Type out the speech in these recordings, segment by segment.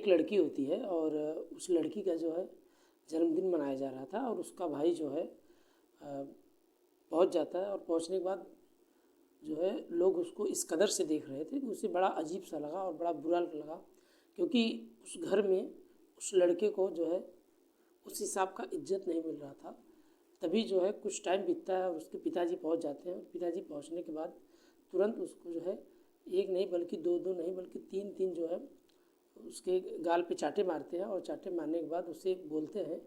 एक लड़की होती है और उस लड़की का जो है जन्मदिन मनाया जा रहा था और उसका भाई जो है पहुंच जाता है और पहुंचने के बाद जो है लोग उसको इस कदर से देख रहे थे कि उसे बड़ा अजीब सा लगा और बड़ा बुरा लगा, क्योंकि उस घर में उस लड़के को जो है उस हिसाब का इज्जत नहीं मिल रहा था। तभी जो है कुछ टाइम बीतता है और उसके पिताजी पहुंच जाते हैं और पिताजी पहुंचने के बाद तुरंत उसको जो है एक नहीं बल्कि दो दो नहीं बल्कि तीन तीन जो है उसके गाल पे चाटे मारते हैं और चाटे मारने के बाद उसे बोलते हैं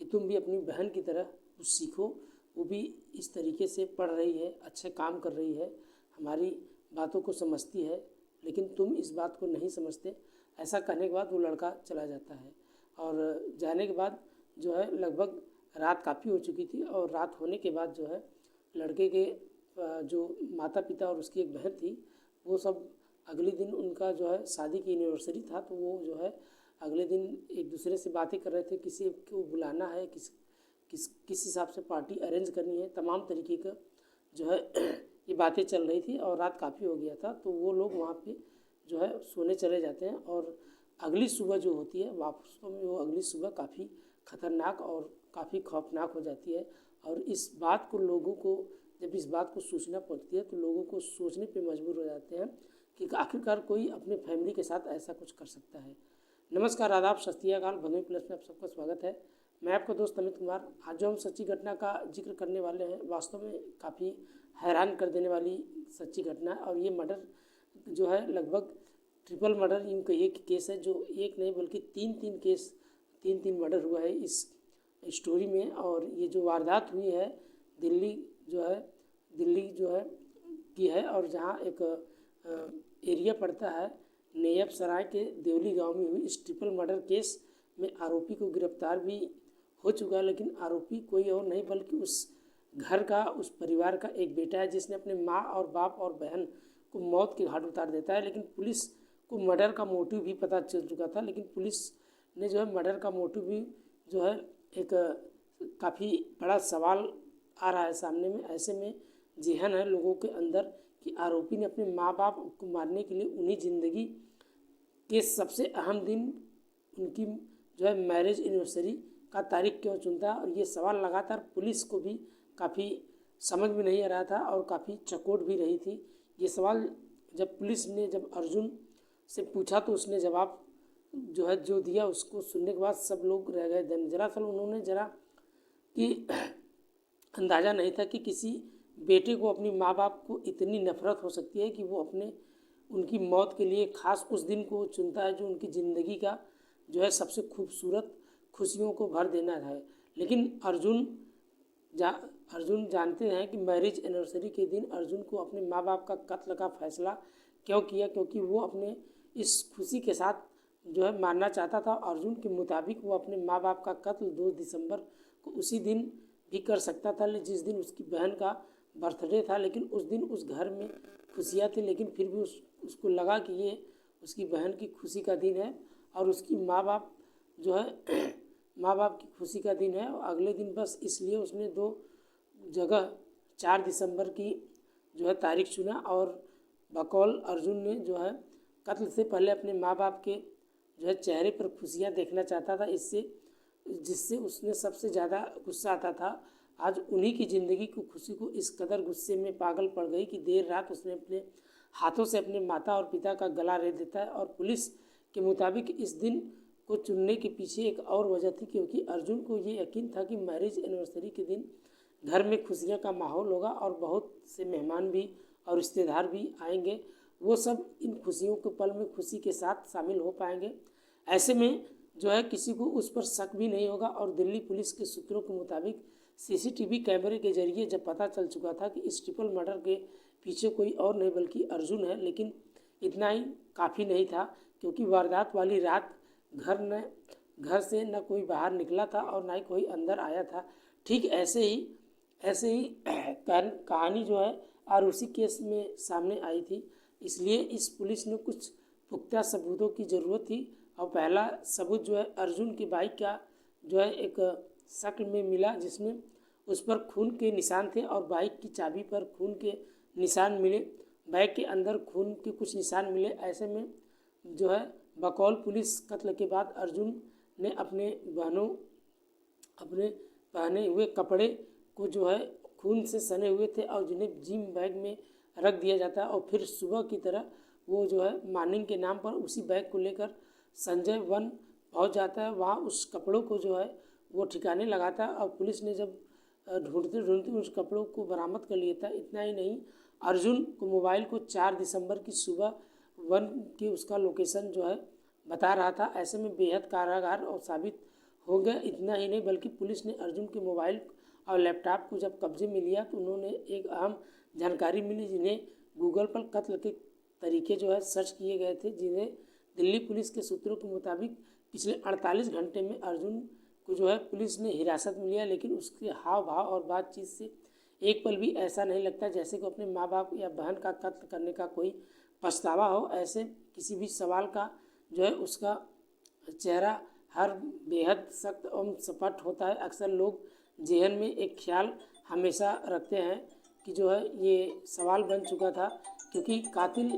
कि तुम भी अपनी बहन की तरह कुछ सीखो, वो भी इस तरीके से पढ़ रही है, अच्छे काम कर रही है, हमारी बातों को समझती है, लेकिन तुम इस बात को नहीं समझते। ऐसा कहने के बाद वो लड़का चला जाता है और जाने के बाद जो है लगभग रात काफ़ी हो चुकी थी और रात होने के बाद जो है लड़के के जो माता पिता और उसकी एक बहन थी वो सब अगले दिन उनका जो है शादी की एनिवर्सरी था, तो वो जो है अगले दिन एक दूसरे से बातें कर रहे थे, किसी को बुलाना है, किस हिसाब से पार्टी अरेंज करनी है, तमाम तरीके का जो है ये बातें चल रही थी और रात काफ़ी हो गया था। तो वो लोग वहाँ पे जो है सोने चले जाते हैं और अगली सुबह जो होती है वास्तव में वो अगली सुबह काफ़ी ख़तरनाक और काफ़ी खौफनाक हो जाती है। और इस बात को लोगों को जब इस बात को सूचना पहुंचती है तो लोगों को सोचने पे मजबूर हो जाते हैं कि आखिरकार कोई अपने फैमिली के साथ ऐसा कुछ कर सकता है। नमस्कार, आदाब, सत श्री अकाल, भदोही प्लस में आप सबका स्वागत है। मैं आपका दोस्त अमित कुमार। आज जो हम सच्ची घटना का जिक्र करने वाले हैं वास्तव में काफ़ी हैरान कर देने वाली सच्ची घटना है और ये मर्डर जो है लगभग ट्रिपल मर्डर यूँ कहिए कि केस है, जो एक नहीं बल्कि तीन मर्डर हुआ है इस स्टोरी में। और ये जो वारदात हुई है दिल्ली जो है की है और जहाँ एक एरिया पड़ता है नेयब सराय के देवली गांव में हुई इस ट्रिपल मर्डर केस में आरोपी को गिरफ्तार भी हो चुका है, लेकिन आरोपी कोई और नहीं बल्कि उस घर का, उस परिवार का एक बेटा है जिसने अपने माँ और बाप और बहन को मौत के घाट उतार देता है। लेकिन पुलिस को मर्डर का मोटिव भी पता चल चुका था, लेकिन पुलिस ने जो है मर्डर का मोटिव भी जो है एक काफ़ी बड़ा सवाल आ रहा है सामने में। ऐसे में ज़हन है लोगों के अंदर कि आरोपी ने अपने माँ बाप को मारने के लिए उन्हीं ज़िंदगी के सबसे अहम दिन उनकी जो है मैरिज एनिवर्सरी का तारीख क्यों चुनता, और ये सवाल लगातार पुलिस को भी काफ़ी समझ में नहीं आ रहा था और काफ़ी चकोट भी रही थी। ये सवाल जब पुलिस ने जब अर्जुन से पूछा तो उसने जवाब जो है जो दिया उसको सुनने के बाद सब लोग रह गए दंग। दरअसल उन्होंने जरा कि अंदाज़ा नहीं था कि किसी बेटे को अपनी माँ बाप को इतनी नफ़रत हो सकती है कि वो अपने उनकी मौत के लिए ख़ास उस दिन को चुनता है जो उनकी ज़िंदगी का जो है सबसे खूबसूरत खुशियों को भर देना है। लेकिन अर्जुन जानते हैं कि मैरिज एनिवर्सरी के दिन अर्जुन को अपने माँ बाप का कत्ल का फैसला क्यों किया, क्योंकि वो अपने इस खुशी के साथ जो है मानना चाहता था। अर्जुन के मुताबिक वो अपने माँ बाप का कत्ल 2 दिसंबर को उसी दिन भी कर सकता था जिस दिन उसकी बहन का बर्थडे था। लेकिन उस दिन उस घर में खुशियाँ थी, लेकिन फिर भी उसको लगा कि ये उसकी बहन की खुशी का दिन है और उसकी माँ बाप जो है माँ बाप की खुशी का दिन है। और अगले दिन बस इसलिए उसने 2 जगह 4 दिसंबर की जो है तारीख चुना और बकौल अर्जुन ने जो है कत्ल से पहले अपने माँ बाप के जो है चेहरे पर खुशियाँ देखना चाहता था, जिससे उसने सबसे ज़्यादा गुस्सा आता था। आज उन्हीं की ज़िंदगी की खुशी को इस कदर गुस्से में पागल पड़ गई कि देर रात उसने अपने हाथों से अपने माता और पिता का गला रेत देता है। और पुलिस के मुताबिक इस दिन को चुनने के पीछे एक और वजह थी, क्योंकि अर्जुन को ये यकीन था कि मैरिज एनिवर्सरी के दिन घर में खुशियाँ का माहौल होगा और बहुत से मेहमान भी और रिश्तेदार भी आएंगे। वो सब इन खुशियों के पल में खुशी के साथ शामिल हो पाएंगे। ऐसे में जो है किसी को उस पर शक भी नहीं होगा। और दिल्ली पुलिस के सूत्रों के मुताबिक सीसीटीवी कैमरे के जरिए जब पता चल चुका था कि इस ट्रिपल मर्डर के पीछे कोई और नहीं बल्कि अर्जुन है, लेकिन इतना ही काफ़ी नहीं था, क्योंकि वारदात वाली रात घर से न कोई बाहर निकला था और ना ही कोई अंदर आया था। ठीक ऐसे ही कहानी जो है आरुषि केस में सामने आई थी। इसलिए इस पुलिस ने कुछ पुख्ता सबूतों की ज़रूरत थी और पहला सबूत जो है अर्जुन की बाइक का जो है एक शक्ल में मिला, जिसमें उस पर खून के निशान थे और बाइक की चाबी पर खून के निशान मिले, बाइक के अंदर खून के कुछ निशान मिले। ऐसे में जो है बकौल पुलिस कत्ल के बाद अर्जुन ने अपने पहने हुए कपड़े को जो है खून से सने हुए थे और जिन्हें जिम बैग में रख दिया जाता है और फिर सुबह की तरह वो जो है मार्निंग के नाम पर उसी बैग को लेकर संजय वन पहुंच जाता है। वहाँ उस कपड़ों को जो है वो ठिकाने लगाता है और पुलिस ने जब ढूंढते ढूंढते उस कपड़ों को बरामद कर लिया था। इतना ही नहीं, अर्जुन को मोबाइल को 4 दिसंबर की सुबह वन की उसका लोकेशन जो है बता रहा था। ऐसे में बेहद कारागार और साबित हो गया। इतना ही नहीं बल्कि पुलिस ने अर्जुन के मोबाइल और लैपटॉप को जब कब्जे में लिया तो उन्होंने एक अहम जानकारी मिली, जिन्हें गूगल पर कत्ल के तरीके जो है सर्च किए गए थे, जिन्हें दिल्ली पुलिस के सूत्रों के मुताबिक पिछले 48 घंटे में अर्जुन को जो है पुलिस ने हिरासत में लिया, लेकिन उसके हाव भाव और बातचीत से एक पल भी ऐसा नहीं लगता जैसे कि अपने माँ बाप या बहन का कत्ल करने का कोई पछतावा हो। ऐसे किसी भी सवाल का जो है उसका चेहरा हर बेहद सख्त एवं सपाट होता है। अक्सर लोग जेहन में एक ख्याल हमेशा रखते हैं कि जो है ये सवाल बन चुका था, क्योंकि कातिल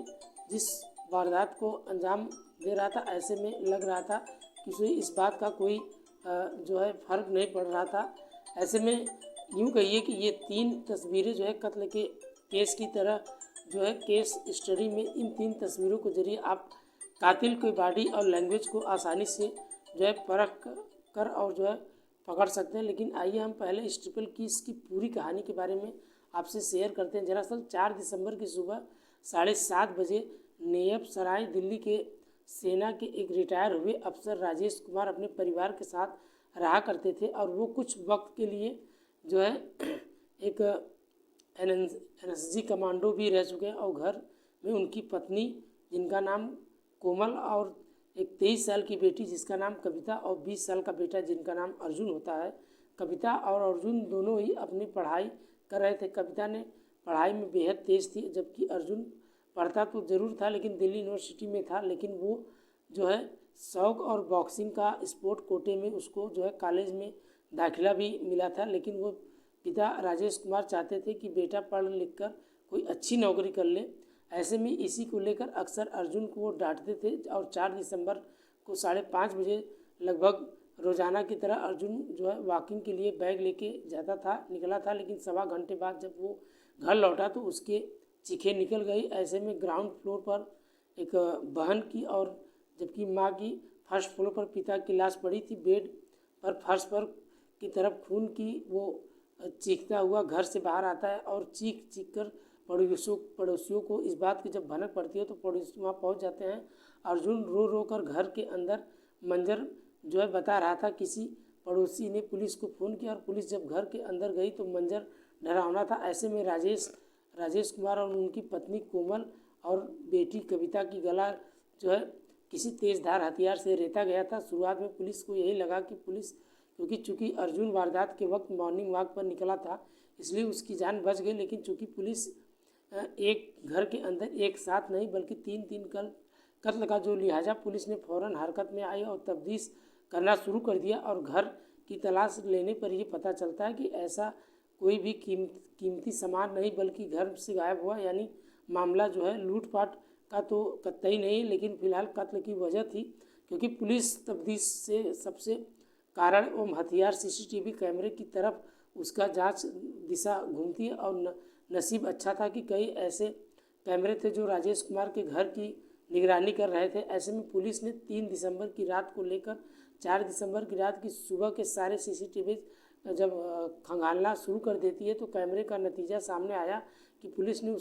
जिस वारदात को अंजाम दे रहा था, ऐसे में लग रहा था कि उसे इस बात का कोई जो है फ़र्क नहीं पड़ रहा था। ऐसे में यूँ कहिए कि ये 3 तस्वीरें जो है कत्ल के केस की तरह जो है केस स्टडी में इन 3 तस्वीरों के जरिए आप कातिल की बॉडी और लैंग्वेज को आसानी से जो है परख कर और जो है पकड़ सकते हैं। लेकिन आइए हम पहले इस ट्रिपल केस की पूरी कहानी के बारे में आपसे शेयर करते हैं। दरअसल 4 दिसंबर की सुबह 7:30 बजे नेयब सराय दिल्ली के सेना के एक रिटायर हुए अफसर राजेश कुमार अपने परिवार के साथ रहा करते थे और वो कुछ वक्त के लिए जो है एक एनएसजी कमांडो भी रह चुके हैं और घर में उनकी पत्नी जिनका नाम कोमल और एक 23 साल की बेटी जिसका नाम कविता और 20 साल का बेटा जिनका नाम अर्जुन होता है। कविता और अर्जुन दोनों ही अपनी पढ़ाई कर रहे थे। कविता ने पढ़ाई में बेहद तेज़ थी, जबकि अर्जुन पढ़ता तो ज़रूर था लेकिन दिल्ली यूनिवर्सिटी में था, लेकिन वो जो है शौक और बॉक्सिंग का स्पोर्ट कोटे में उसको जो है कॉलेज में दाखिला भी मिला था। लेकिन वो पिता राजेश कुमार चाहते थे कि बेटा पढ़ लिख कर कोई अच्छी नौकरी कर ले। ऐसे में इसी को लेकर अक्सर अर्जुन को वो डांटते थे और 4 दिसंबर को 5:30 बजे लगभग रोज़ाना की तरह अर्जुन जो है वॉकिंग के लिए बैग लेके निकला था। लेकिन सवा घंटे बाद जब वो घर लौटा तो उसके चीखें निकल गई। ऐसे में ग्राउंड फ्लोर पर एक बहन की और जबकि माँ की फर्स्ट फ्लोर पर पिता की लाश पड़ी थी। बेड पर फर्श पर की तरफ खून की वो चीखता हुआ घर से बाहर आता है और चीख कर पड़ोसियों को इस बात की जब भनक पड़ती है तो पड़ोसी वहाँ पहुँच जाते हैं। अर्जुन रो रो कर घर के अंदर मंजर जो है बता रहा था। किसी पड़ोसी ने पुलिस को फ़ोन किया और पुलिस जब घर के अंदर गई तो मंजर डरावना था। ऐसे में राजेश कुमार और उनकी पत्नी कोमल और बेटी कविता की गला जो है किसी तेज़धार हथियार से रेता गया था। शुरुआत में पुलिस को यही लगा कि क्योंकि चूँकि अर्जुन वारदात के वक्त मॉर्निंग वॉक पर निकला था इसलिए उसकी जान बच गई। लेकिन चूँकि पुलिस एक घर के अंदर एक साथ नहीं बल्कि 3-3 कत्ल का जो लिहाजा पुलिस ने फ़ौरन हरकत में आई और तफ्तीश करना शुरू कर दिया। और घर की तलाश लेने पर ये पता चलता है कि ऐसा कोई भी कीमती सामान नहीं बल्कि घर से गायब हुआ, यानी मामला जो है लूटपाट का तो कतई नहीं, लेकिन फ़िलहाल कत्ल की वजह थी। क्योंकि पुलिस तफ्तीश से सबसे कारण एवं हथियार सीसीटीवी कैमरे की तरफ उसका जांच दिशा घूमती है और नसीब अच्छा था कि कई ऐसे कैमरे थे जो राजेश कुमार के घर की निगरानी कर रहे थे। ऐसे में पुलिस ने 3 दिसंबर की रात को लेकर 4 दिसंबर की रात की सुबह के सारे सीसीटीवी जब खंगालना शुरू कर देती है तो कैमरे का नतीजा सामने आया कि पुलिस ने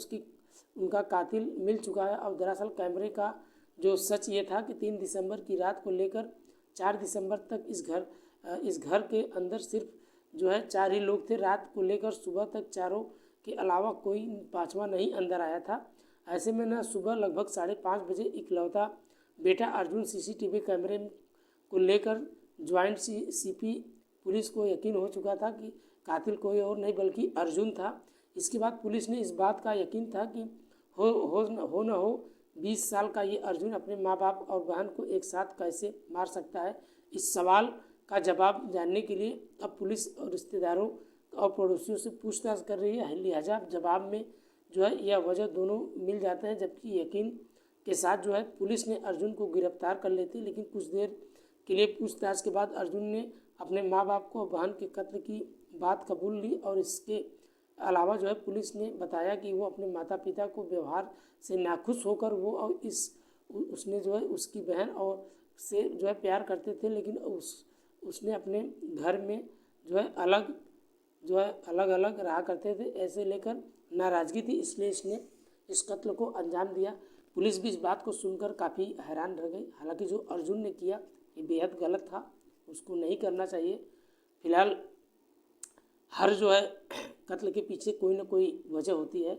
उनका कातिल मिल चुका है। और दरअसल कैमरे का जो सच ये था कि 3 दिसंबर की रात को लेकर 4 दिसंबर तक इस घर के अंदर सिर्फ जो है 4 ही लोग थे। रात को लेकर सुबह तक चारों के अलावा कोई पाँचवा नहीं अंदर आया था। ऐसे में न सुबह लगभग 5:30 बजे इकलौता बेटा अर्जुन सीसीटीवी कैमरे को लेकर ज्वाइंट सीपी पुलिस को यकीन हो चुका था कि कातिल कोई और नहीं बल्कि अर्जुन था। इसके बाद पुलिस ने इस बात का यकीन था कि हो न हो 20 साल का ये अर्जुन अपने माँ बाप और बहन को एक साथ कैसे मार सकता है। इस सवाल का जवाब जानने के लिए अब पुलिस और रिश्तेदारों और पड़ोसियों से पूछताछ कर रही है। लिहाजा जवाब में जो है यह वजह दोनों मिल जाते हैं, जबकि यकीन के साथ जो है पुलिस ने अर्जुन को गिरफ्तार कर लेती, लेकिन कुछ देर के लिए पूछताछ के बाद अर्जुन ने अपने माँ बाप को बहन के कत्ल की बात कबूल ली। और इसके अलावा जो है पुलिस ने बताया कि वो अपने माता पिता को व्यवहार से नाखुश होकर वो और उसने जो है उसकी बहन और से जो है प्यार करते थे, लेकिन उसने अपने घर में जो है अलग अलग रहा करते थे, ऐसे लेकर नाराज़गी थी, इसलिए इसने इस कत्ल को अंजाम दिया। पुलिस भी इस बात को सुनकर काफ़ी हैरान रह गई। हालांकि जो अर्जुन ने किया ये बेहद गलत था, उसको नहीं करना चाहिए। फिलहाल हर जो है कत्ल के पीछे कोई ना कोई वजह होती है।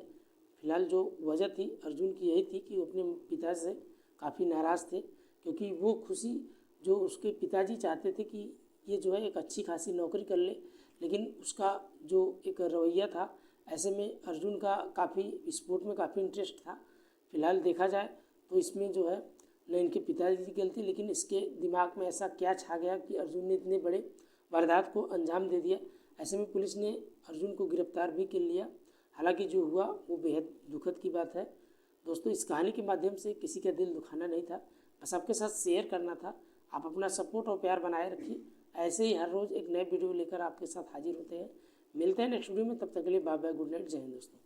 फिलहाल जो वजह थी अर्जुन की यही थी कि वो अपने पिता से काफ़ी नाराज़ थे, क्योंकि वो खुशी जो उसके पिताजी चाहते थे कि ये जो है एक अच्छी खासी नौकरी कर ले, लेकिन उसका जो एक रवैया था, ऐसे में अर्जुन का काफ़ी स्पोर्ट में काफ़ी इंटरेस्ट था। फिलहाल देखा जाए तो इसमें जो है न इनके पिताजी की गलती, लेकिन इसके दिमाग में ऐसा क्या छा गया कि अर्जुन ने इतने बड़े वारदात को अंजाम दे दिया। ऐसे में पुलिस ने अर्जुन को गिरफ्तार भी कर लिया। हालांकि जो हुआ वो बेहद दुखद की बात है। दोस्तों, इस कहानी के माध्यम से किसी का दिल दुखाना नहीं था, बस आपके साथ शेयर करना था। आप अपना सपोर्ट और प्यार बनाए रखिए। ऐसे ही हर रोज़ एक नए वीडियो लेकर आपके साथ हाजिर होते हैं। मिलते हैं नेक्स्ट वीडियो में, तब तक के लिए बाय बाय, गुड नाइट, जय हिंद दोस्तों।